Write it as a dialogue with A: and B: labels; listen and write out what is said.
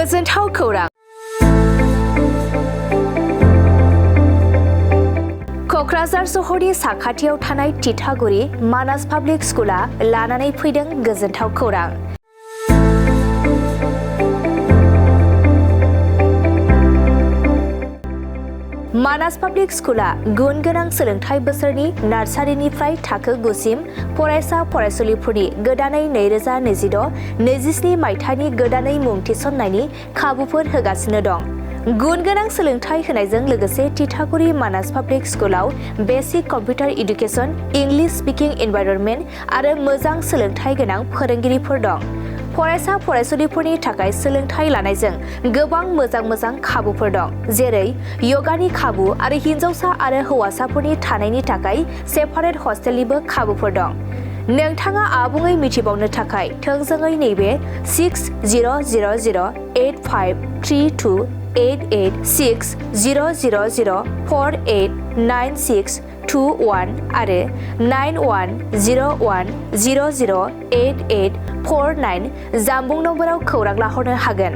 A: गोजोनथाव खौरां क'क्राझार सहरनि साखाथियाव थानाय तितागुरि मानास पाब्लिक स्कुला लानानै फैदों गोजोनथाव खौरां। मानास पाब्लिक स्कुला गुन गोनां सोलोंथाइ बोसोरनि नार्सारिनिफ्राय थाखो 9 सिम फरायसा फरायसुलिफोरनि गोदानै 2026-27 मायथाइनि गोदानै मुं थिसननायनि खाबुफोर होगासिनो दं। गुन गोनां सोलोंथाइ होनायजों लोगोसे तितागुरि मानास पाब्लिक स्कुलाव बेसिक कम्पिउटार इडुकेसन, इंलिश स्पीकिं एनवायरनमेन्ट आरो मोजां सोलोंथाइ गोनां फोरोंगिरिफोर दं। फरायसा फरायसुलिफोरनि थाखाय सोलोंथाइ लानायजों गोबां मोजां खाबुफोर दं, जेरै यगानि खाबु आरो हिन्जावसा आरो हौवासाफोरनि थानायनि थाखाय सेपारेट हस्टेलनिबो खाबुफोर दं। नोंथाङा आबुङै मिथिबावनो थाखाय थोंजोङै नैबे 60008532886000489621 आरो 9101008849 जानबुं नम्बराव खौरां लाहरनो हागोन।